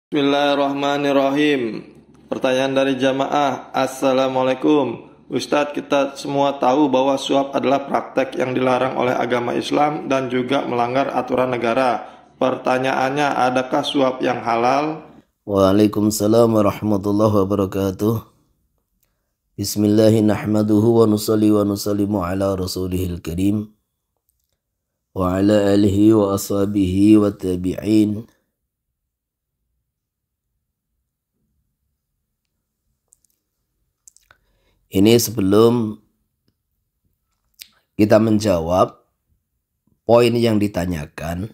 Bismillahirrahmanirrahim. Pertanyaan dari jamaah. Assalamualaikum. Ustadz, kita semua tahu bahwa suap adalah praktek yang dilarang oleh agama Islam dan juga melanggar aturan negara. Pertanyaannya, adakah suap yang halal? Waalaikumsalam warahmatullahi wabarakatuh. Bismillahirrahmanirrahim wa nusalli wa nusallimu ala rasulihil karim wa ala alihi wa ashabihi wa tabi'in. Ini sebelum kita menjawab poin yang ditanyakan,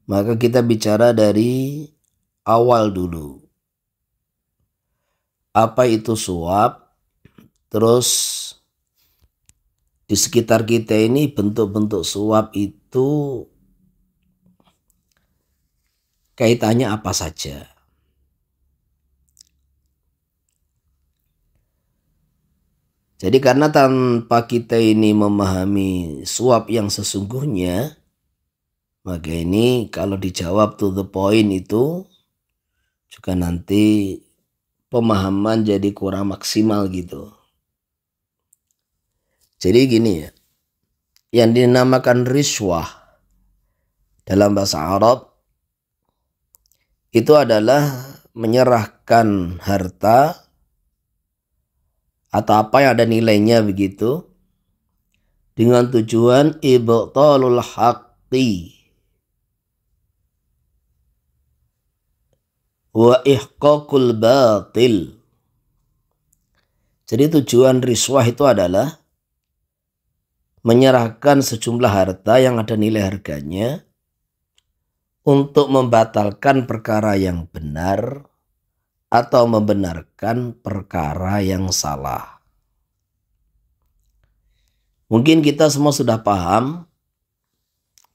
maka kita bicara dari awal dulu. Apa itu suap? Terus di sekitar kita ini bentuk-bentuk suap itu kaitannya apa saja? Jadi karena tanpa kita ini memahami suap yang sesungguhnya, maka ini kalau dijawab to the point itu juga nanti pemahaman jadi kurang maksimal gitu. Jadi gini ya, yang dinamakan riswah dalam bahasa Arab itu adalah menyerahkan harta atau apa yang ada nilainya begitu dengan tujuan ibtalul haqqi wa ihqaqul batil. Jadi tujuan riswah itu adalah menyerahkan sejumlah harta yang ada nilai harganya untuk membatalkan perkara yang benar atau membenarkan perkara yang salah. Mungkin kita semua sudah paham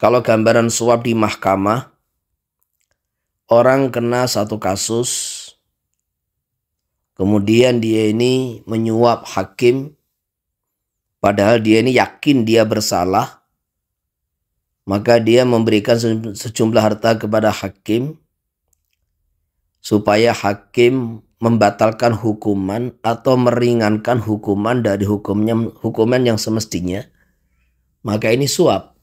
kalau gambaran suap di mahkamah, orang kena satu kasus, kemudian dia ini menyuap hakim, padahal dia ini yakin dia bersalah, maka dia memberikan sejumlah harta kepada hakim, supaya hakim membatalkan hukuman atau meringankan hukuman dari hukuman yang semestinya, maka ini suap.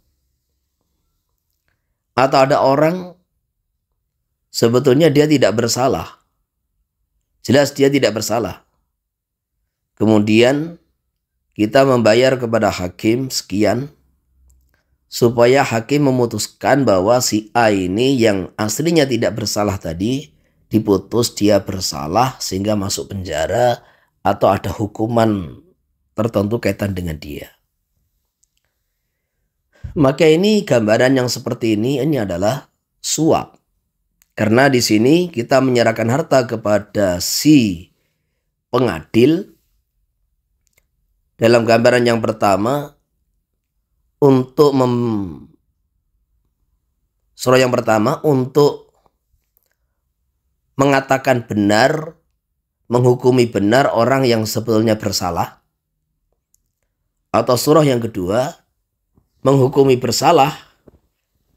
Atau ada orang sebetulnya dia tidak bersalah, jelas dia tidak bersalah, kemudian kita membayar kepada hakim sekian supaya hakim memutuskan bahwa si A ini yang aslinya tidak bersalah tadi diputus dia bersalah sehingga masuk penjara atau ada hukuman tertentu kaitan dengan dia. Maka ini gambaran yang seperti ini adalah suap. Karena di sini kita menyerahkan harta kepada si pengadil dalam gambaran yang pertama untuk surah yang pertama untuk mengatakan benar, menghukumi benar orang yang sebetulnya bersalah. Atau surah yang kedua, menghukumi bersalah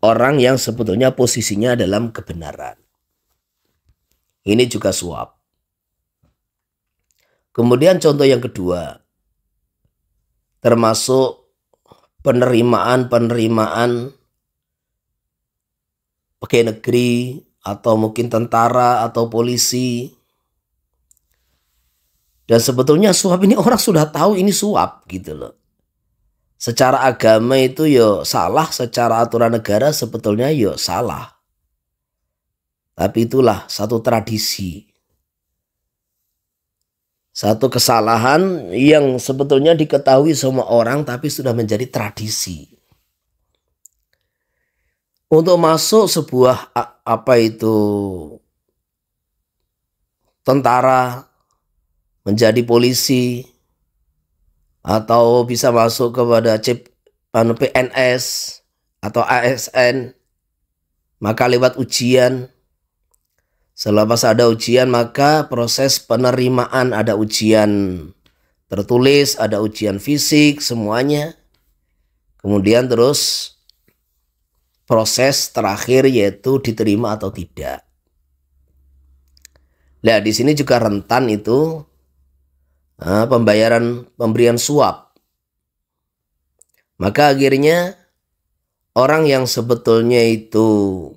orang yang sebetulnya posisinya dalam kebenaran. Ini juga suap. Kemudian contoh yang kedua, termasuk penerimaan pegawai negeri, atau mungkin tentara atau polisi. Dan sebetulnya suap ini orang sudah tahu ini suap gitu loh. Secara agama itu ya salah, secara aturan negara sebetulnya ya salah. Tapi itulah satu tradisi. Satu kesalahan yang sebetulnya diketahui semua orang tapi sudah menjadi tradisi. Untuk masuk sebuah apa itu tentara, menjadi polisi, atau bisa masuk kepada PNS atau ASN, maka lewat ujian. Selepas ada ujian, maka proses penerimaan, ada ujian tertulis, ada ujian fisik, semuanya. Kemudian terus proses terakhir yaitu diterima atau tidak. Nah, di sini juga rentan itu pemberian suap. Maka akhirnya orang yang sebetulnya itu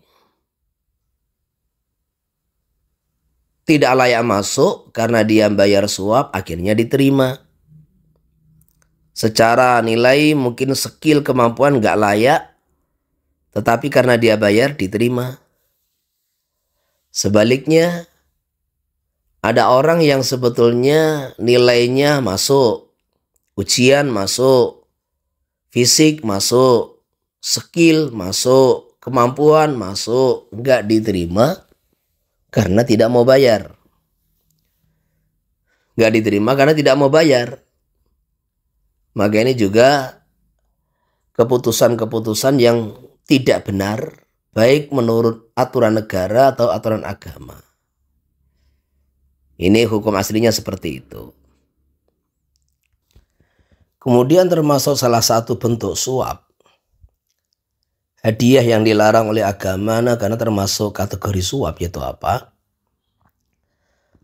tidak layak masuk karena dia bayar suap, akhirnya diterima. Secara nilai mungkin skill kemampuan nggak layak, tetapi karena dia bayar diterima. Sebaliknya, ada orang yang sebetulnya nilainya masuk, ujian masuk, fisik masuk, skill masuk, kemampuan masuk, nggak diterima karena tidak mau bayar. Nggak diterima karena tidak mau bayar. Maka ini juga keputusan-keputusan yang tidak benar, baik menurut aturan negara atau aturan agama. Ini hukum aslinya seperti itu. Kemudian termasuk salah satu bentuk suap, hadiah yang dilarang oleh agama karena termasuk kategori suap, yaitu apa?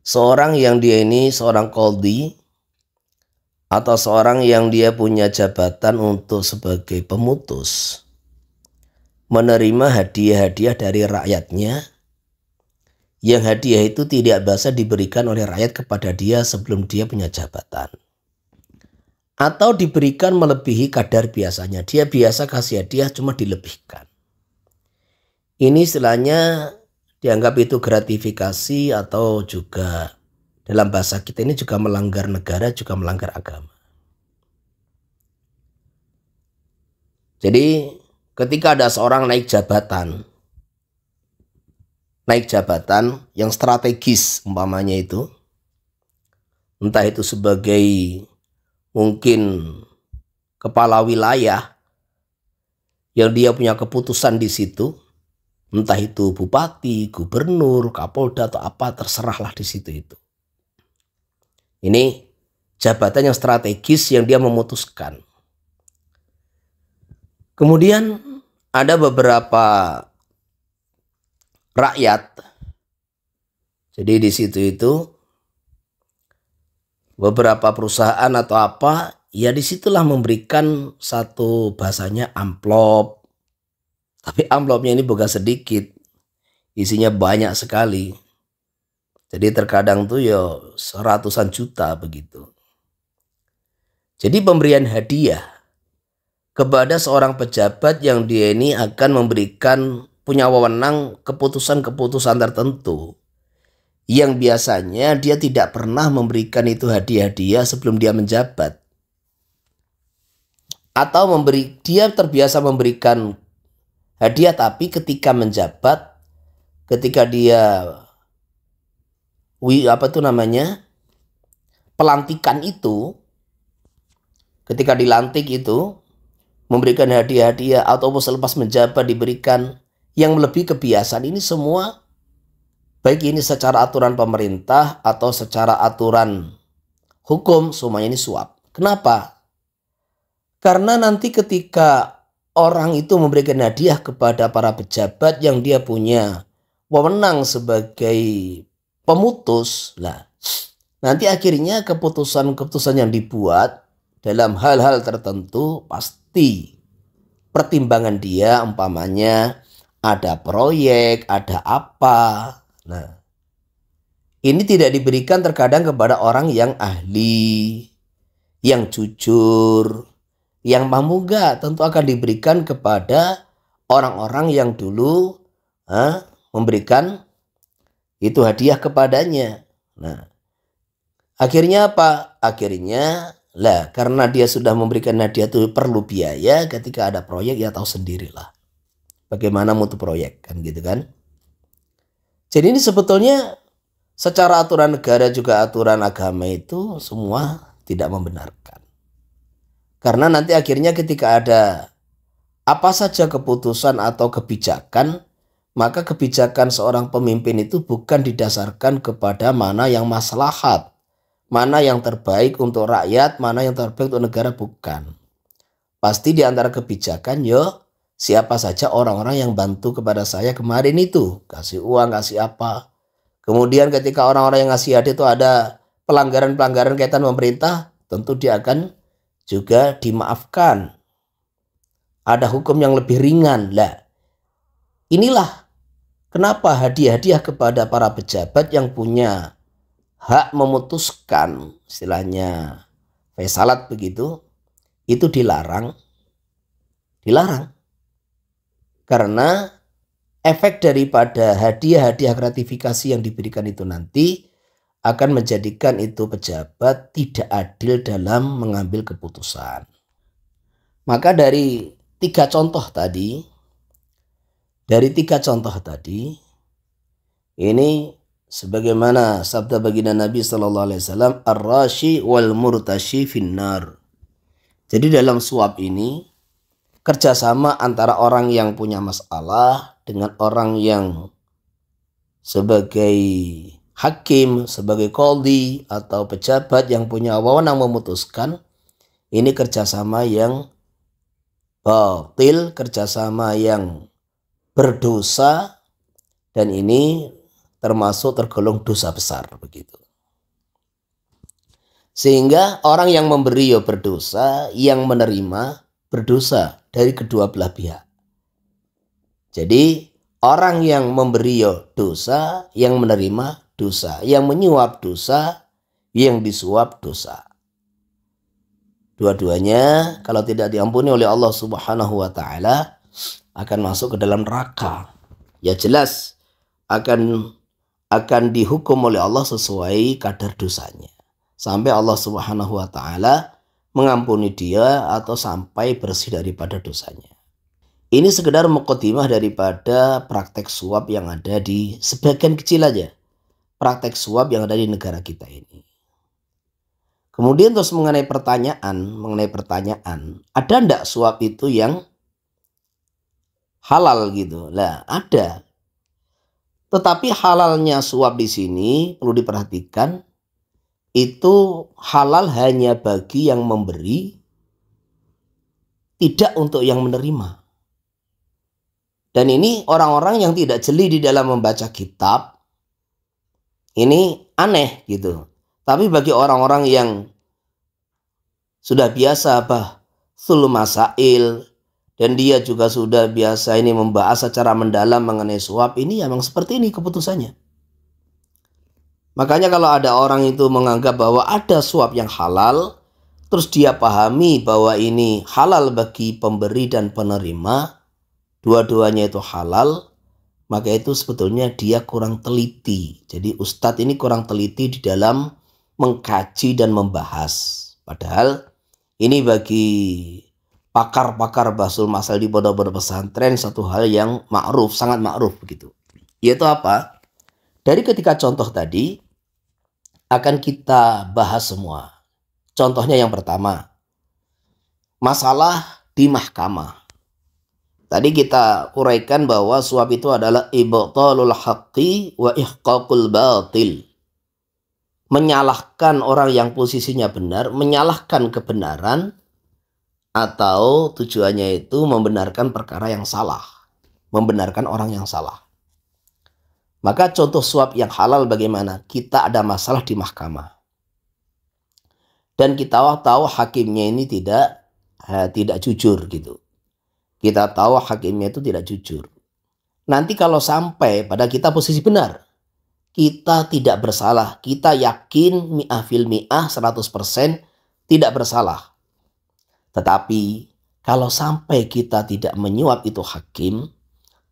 Seorang yang dia ini seorang qadhi atau seorang yang dia punya jabatan untuk sebagai pemutus, menerima hadiah-hadiah dari rakyatnya, yang hadiah itu tidak biasa diberikan oleh rakyat kepada dia sebelum dia punya jabatan, atau diberikan melebihi kadar biasanya. Dia biasa kasih hadiah cuma dilebihkan. Ini istilahnya dianggap itu gratifikasi, atau juga dalam bahasa kita ini juga melanggar negara, juga melanggar agama. Jadi ketika ada seorang naik jabatan yang strategis umpamanya itu, entah itu sebagai mungkin kepala wilayah yang dia punya keputusan di situ, entah itu bupati, gubernur, kapolda atau apa, terserahlah di situ itu. Ini jabatan yang strategis yang dia memutuskan. Kemudian ada beberapa rakyat. Jadi di situ itu beberapa perusahaan atau apa, ya disitulah memberikan satu bahasanya amplop. Tapi amplopnya ini bukan sedikit, isinya banyak sekali. Jadi terkadang tuh ya ratusan juta begitu. Jadi pemberian hadiah kepada seorang pejabat yang dia ini akan memberikan, punya wewenang keputusan-keputusan tertentu, yang biasanya dia tidak pernah memberikan itu hadiah-hadiah sebelum dia menjabat. Atau dia terbiasa memberikan hadiah, tapi ketika menjabat, ketika dia pelantikan itu, ketika dilantik itu, memberikan hadiah-hadiah, ataupun selepas menjabat diberikan yang melebihi kebiasaan. Ini semua, baik ini secara aturan pemerintah atau secara aturan hukum, semuanya ini suap. Kenapa? Karena nanti ketika orang itu memberikan hadiah kepada para pejabat yang dia punya wewenang sebagai pemutus, nanti akhirnya keputusan-keputusan yang dibuat dalam hal-hal tertentu pasti pertimbangan dia, umpamanya ada proyek, ada apa. Nah, ini tidak diberikan terkadang kepada orang yang ahli, yang jujur, yang mampu. Enggak, tentu akan diberikan kepada orang-orang yang dulu memberikan itu hadiah kepadanya. Nah, akhirnya apa? Akhirnya karena dia sudah memberikan hadiah itu perlu biaya, ketika ada proyek ya tahu sendirilah. bagaimana mutu proyek kan gitu kan. Jadi ini sebetulnya secara aturan negara juga aturan agama itu semua tidak membenarkan. Karena nanti akhirnya ketika ada apa saja keputusan atau kebijakan, maka kebijakan seorang pemimpin itu bukan didasarkan kepada mana yang maslahat, mana yang terbaik untuk rakyat, mana yang terbaik untuk negara, bukan. Pasti di antara kebijakan, siapa saja orang-orang yang bantu kepada saya kemarin itu, kasih uang, kasih apa. Kemudian ketika orang-orang yang ngasih hadiah itu ada pelanggaran-pelanggaran kaitan pemerintah, tentu dia akan juga dimaafkan. Ada hukum yang lebih ringan lah. Inilah kenapa hadiah-hadiah kepada para pejabat yang punya hak memutuskan, istilahnya faisalat begitu, itu dilarang. Dilarang. Karena efek daripada hadiah-hadiah gratifikasi yang diberikan itu nanti akan menjadikan itu pejabat tidak adil dalam mengambil keputusan. Maka dari tiga contoh tadi, ini sebagaimana sabda baginda Nabi Sallallahu Alaihi Wasallam, ar-rashi wal murtashi finnar. Jadi dalam suap ini kerjasama antara orang yang punya masalah dengan orang yang sebagai hakim, sebagai qadhi atau pejabat yang punya wewenang memutuskan, ini kerjasama yang batil, kerjasama yang berdosa, dan ini tergolong dosa besar begitu. Sehingga orang yang memberi berdosa, yang menerima berdosa dari kedua belah pihak. Jadi orang yang memberi dosa, yang menerima dosa, yang menyuap dosa, yang disuap dosa. Dua-duanya kalau tidak diampuni oleh Allah Subhanahu wa taala akan masuk ke dalam neraka. Ya jelas akan dihukum oleh Allah sesuai kadar dosanya. Sampai Allah Subhanahu wa taala mengampuni dia atau sampai bersih daripada dosanya. Ini sekedar mukadimah daripada praktek suap yang ada di sebagian kecil aja. Praktek suap yang ada di negara kita ini. Kemudian terus mengenai pertanyaan, ada enggak suap itu yang halal gitu? Lah, ada. Tetapi halalnya suap di sini perlu diperhatikan, itu halal hanya bagi yang memberi, tidak untuk yang menerima. Dan ini orang-orang yang tidak jeli di dalam membaca kitab, ini aneh gitu. Tapi bagi orang-orang yang sudah biasa bahsul masail, dan dia juga sudah biasa ini membahas secara mendalam mengenai suap, ini memang seperti ini keputusannya. Makanya kalau ada orang itu menganggap bahwa ada suap yang halal, terus dia pahami bahwa ini halal bagi pemberi dan penerima, dua-duanya itu halal, maka itu sebetulnya dia kurang teliti. Jadi ustadz ini kurang teliti di dalam mengkaji dan membahas. Padahal ini bagi pakar-pakar bahsul masal di pondok-pondok pesantren satu hal yang ma'ruf, sangat ma'ruf begitu. Yaitu apa? Dari ketiga contoh tadi akan kita bahas semua. Contohnya yang pertama, masalah di mahkamah. Tadi kita uraikan bahwa suap itu adalah ibtalul haqqi wa ihqaqul batil. Menyalahkan orang yang posisinya benar, menyalahkan kebenaran, atau tujuannya itu membenarkan perkara yang salah, membenarkan orang yang salah. Maka contoh suap yang halal bagaimana? Kita ada masalah di mahkamah, dan kita tahu hakimnya ini tidak jujur gitu. Kita tahu hakimnya itu tidak jujur. Nanti kalau sampai pada kita posisi benar, kita tidak bersalah, kita yakin mi'ah fil mi'ah 100% tidak bersalah. Tetapi kalau sampai kita tidak menyuap itu hakim,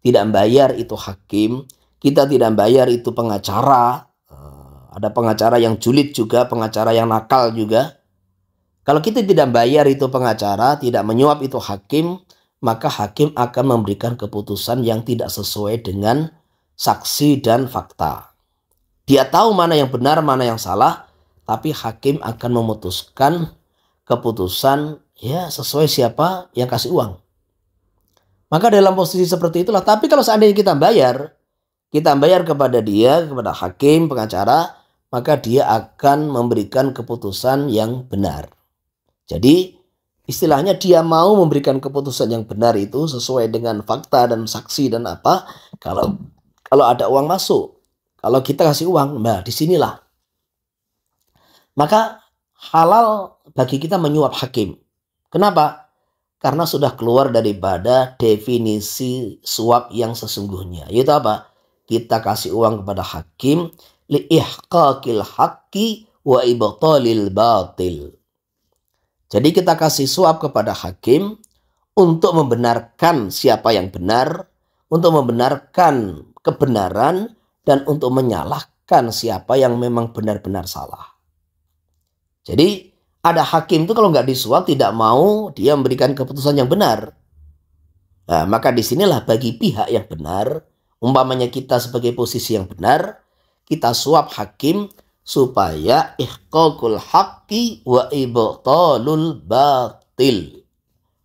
tidak membayar itu hakim, kita tidak membayar itu pengacara, ada pengacara yang julid juga, pengacara yang nakal juga. Kalau kita tidak membayar itu pengacara, tidak menyuap itu hakim, maka hakim akan memberikan keputusan yang tidak sesuai dengan saksi dan fakta. Dia tahu mana yang benar, mana yang salah, tapi hakim akan memutuskan keputusan ya sesuai siapa yang kasih uang. Maka dalam posisi seperti itulah, tapi kalau seandainya kita bayar kepada dia, kepada hakim, pengacara, maka dia akan memberikan keputusan yang benar. Jadi istilahnya dia mau memberikan keputusan yang benar itu sesuai dengan fakta dan saksi dan apa. Kalau ada uang masuk, kalau kita kasih uang, nah disinilah. Maka halal bagi kita menyuap hakim. Kenapa? Karena sudah keluar daripada definisi suap yang sesungguhnya. Yaitu apa? Kita kasih uang kepada hakim liihqaqil haqqi wa ibtalil batil. Jadi kita kasih suap kepada hakim untuk membenarkan siapa yang benar, untuk membenarkan kebenaran, dan untuk menyalahkan siapa yang memang benar-benar salah. Jadi ada hakim itu kalau nggak disuap tidak mau dia memberikan keputusan yang benar. Nah, maka disinilah bagi pihak yang benar, umpamanya kita sebagai posisi yang benar, kita suap hakim supaya ihqaqul haqqi wa ibtalul batil.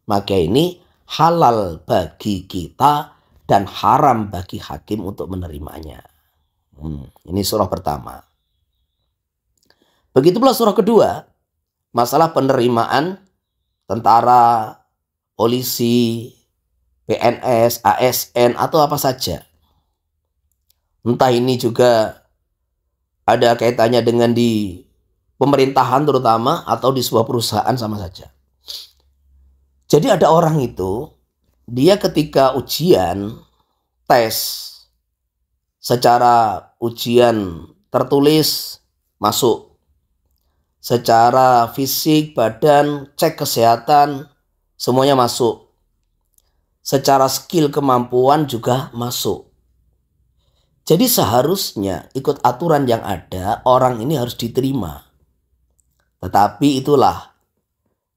Maka ini halal bagi kita dan haram bagi hakim untuk menerimanya. Ini surah pertama. Begitu pula surah kedua, masalah penerimaan tentara, polisi, PNS, ASN atau apa saja. Entah ini juga ada kaitannya dengan di pemerintahan terutama atau di sebuah perusahaan sama saja. Jadi ada orang itu, dia ketika ujian, tes, secara ujian tertulis masuk. Secara fisik, badan, cek kesehatan, semuanya masuk. Secara skill kemampuan juga masuk. Jadi seharusnya ikut aturan yang ada, orang ini harus diterima. Tetapi itulah,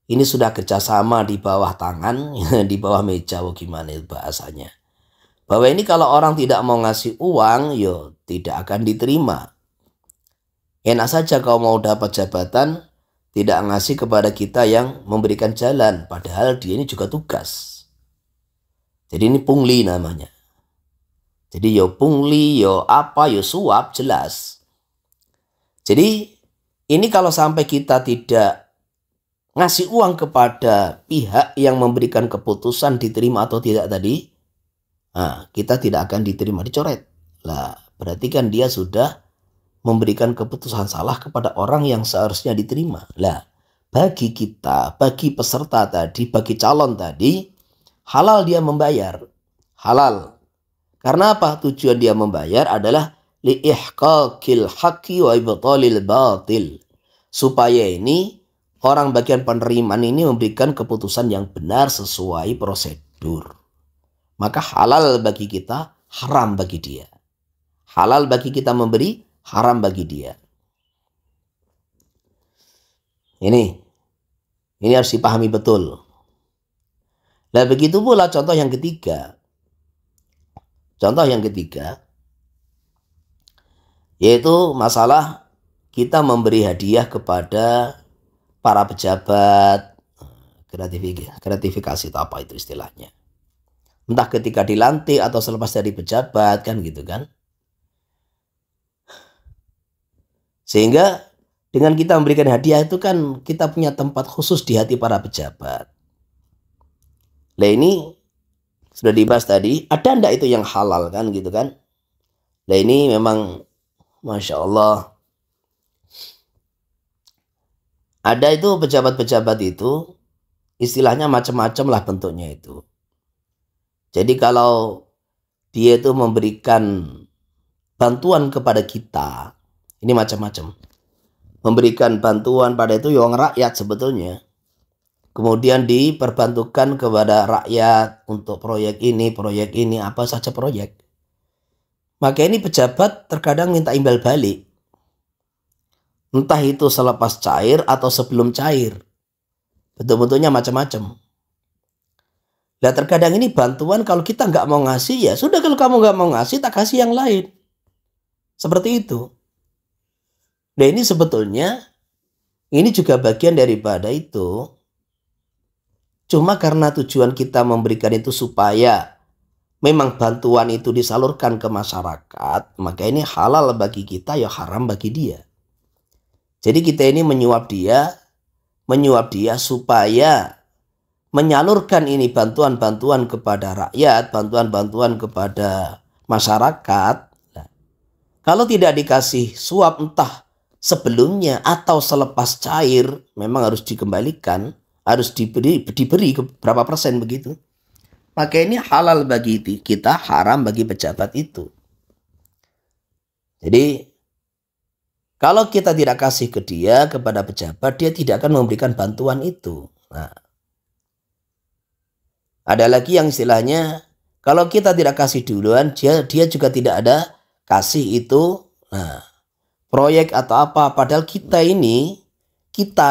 ini sudah kerjasama di bawah tangan, di bawah meja, gimana itu bahasanya. Bahwa ini kalau orang tidak mau ngasih uang, yo tidak akan diterima. Enak saja kau mau dapat jabatan, tidak ngasih kepada kita yang memberikan jalan. Padahal dia ini juga tugas. Jadi ini pungli namanya. Jadi yo pungli, yo apa, yo suap, jelas. Jadi ini kalau sampai kita tidak ngasih uang kepada pihak yang memberikan keputusan diterima atau tidak tadi, nah, kita tidak akan diterima, dicoret. Lah, berarti kan dia sudah memberikan keputusan salah kepada orang yang seharusnya diterima. Lah, bagi kita, bagi peserta tadi, bagi calon tadi, halal dia membayar. Halal. Karena apa? Tujuan dia membayar adalah liihqaqil haqqi wa ibtalil batil. Supaya ini orang bagian penerimaan ini memberikan keputusan yang benar sesuai prosedur. Maka halal bagi kita, haram bagi dia. Halal bagi kita memberi, haram bagi dia. Ini harus dipahami betul. Nah, begitu pula contoh yang ketiga. Contoh yang ketiga, yaitu masalah kita memberi hadiah kepada para pejabat, gratifikasi itu apa itu istilahnya. Entah ketika dilantik atau selepas dari pejabat, kan gitu kan. Sehingga dengan kita memberikan hadiah itu kan kita punya tempat khusus di hati para pejabat. Nah ini sudah dibahas tadi, ada enggak itu yang halal kan gitu kan. Nah ini memang Masya Allah. Ada itu pejabat-pejabat itu istilahnya macam-macam lah bentuknya itu. Jadi kalau dia itu memberikan bantuan kepada kita, ini macam-macam. Memberikan bantuan pada itu yang rakyat sebetulnya. Kemudian diperbantukan kepada rakyat untuk proyek ini, apa saja proyek. Maka ini pejabat terkadang minta imbal balik. Entah itu selepas cair atau sebelum cair. Bentuk-bentuknya macam-macam. Nah terkadang ini bantuan kalau kita nggak mau ngasih, ya sudah, kalau kamu nggak mau ngasih, tak kasih yang lain. Seperti itu. Nah ini sebetulnya, ini juga bagian daripada itu. Cuma karena tujuan kita memberikan itu supaya memang bantuan itu disalurkan ke masyarakat, maka ini halal bagi kita, ya haram bagi dia. Jadi kita ini menyuap dia supaya menyalurkan ini bantuan-bantuan kepada rakyat, bantuan-bantuan kepada masyarakat. Nah, kalau tidak dikasih suap entah sebelumnya atau selepas cair, memang harus dikembalikan, harus diberi berapa persen begitu. Maka ini halal bagi kita, haram bagi pejabat itu. Jadi kalau kita tidak kasih ke dia, kepada pejabat, dia tidak akan memberikan bantuan itu. Nah, ada lagi yang istilahnya, kalau kita tidak kasih duluan, dia juga tidak ada kasih itu. Nah, proyek atau apa, padahal kita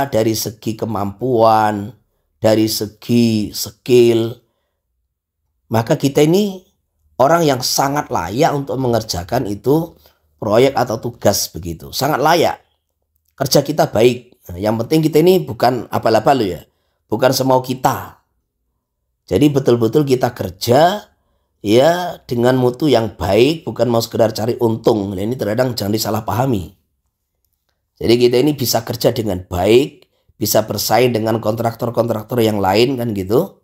dari segi kemampuan, dari segi skill, maka kita ini orang yang sangat layak untuk mengerjakan itu proyek atau tugas begitu. Sangat layak. Kerja kita baik. Nah, yang penting kita ini bukan abal-abal ya. Bukan semau kita. Jadi betul-betul kita kerja ya dengan mutu yang baik, bukan mau sekedar cari untung. Nah, ini terkadang jangan disalahpahami. Jadi kita ini bisa kerja dengan baik, bisa bersaing dengan kontraktor-kontraktor yang lain kan gitu.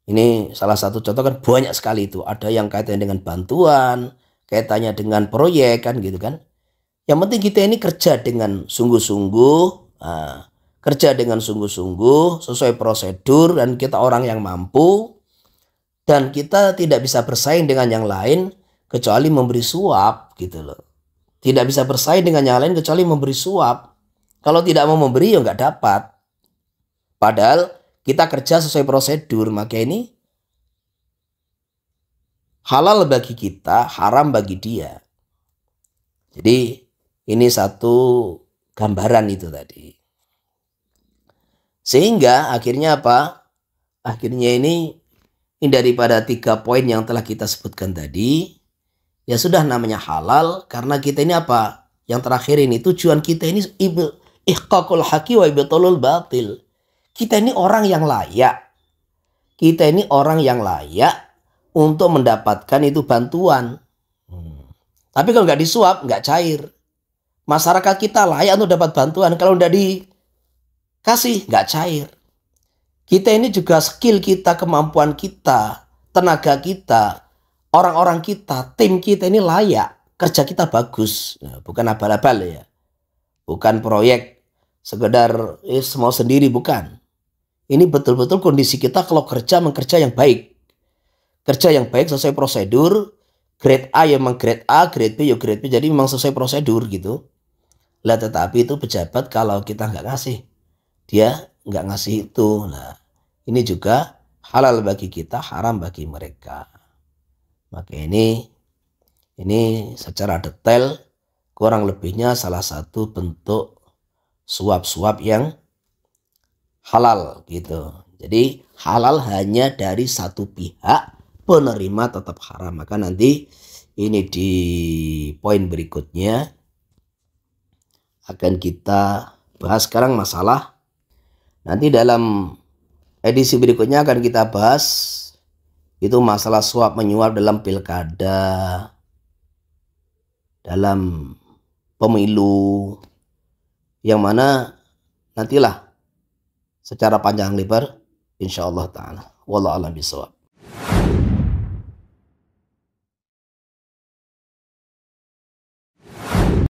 Ini salah satu contoh, kan banyak sekali itu. Ada yang kaitannya dengan bantuan, kaitannya dengan proyek kan gitu kan. Yang penting kita ini kerja dengan sungguh-sungguh, kerja dengan sungguh-sungguh sesuai prosedur, dan kita orang yang mampu, dan kita tidak bisa bersaing dengan yang lain kecuali memberi suap gitu loh. Tidak bisa bersaing dengan yang lain kecuali memberi suap. Kalau tidak mau memberi, ya nggak dapat. Padahal kita kerja sesuai prosedur, maka ini halal bagi kita, haram bagi dia. Jadi ini satu gambaran itu tadi. Sehingga akhirnya apa? Akhirnya ini daripada 3 poin yang telah kita sebutkan tadi, ya sudah namanya halal karena kita ini apa? Yang terakhir ini tujuan kita ini ihqaqul haqi wa ibtalul batil. Kita ini orang yang layak. Kita ini orang yang layak untuk mendapatkan itu bantuan. Tapi kalau nggak disuap, nggak cair. Masyarakat kita layak untuk dapat bantuan. Kalau nggak dikasih, nggak cair. Kita ini juga skill kita, kemampuan kita, tenaga kita, orang-orang kita, tim kita ini layak. Kerja kita bagus. Nah, bukan abal-abal ya. Bukan proyek sekedar mau sendiri, bukan. Ini betul-betul kondisi kita kalau kerja mengerja yang baik. Kerja yang baik sesuai prosedur. Grade A ya memang grade A, grade B ya grade B. Jadi memang sesuai prosedur gitu. Lah tetapi itu pejabat kalau kita nggak ngasih, dia nggak ngasih itu. Nah ini juga halal bagi kita, haram bagi mereka. Maka ini secara detail kurang lebihnya salah satu bentuk suap-suap yang halal gitu. Jadi halal hanya dari satu pihak, penerima tetap haram. Maka nanti ini di poin berikutnya akan kita bahas. Sekarang masalah, nanti dalam edisi berikutnya akan kita bahas itu masalah suap menyuap dalam pilkada, dalam pemilu, yang mana nantilah secara panjang lebar insyaallah ta'ala. Wallahu a'lam bishawab.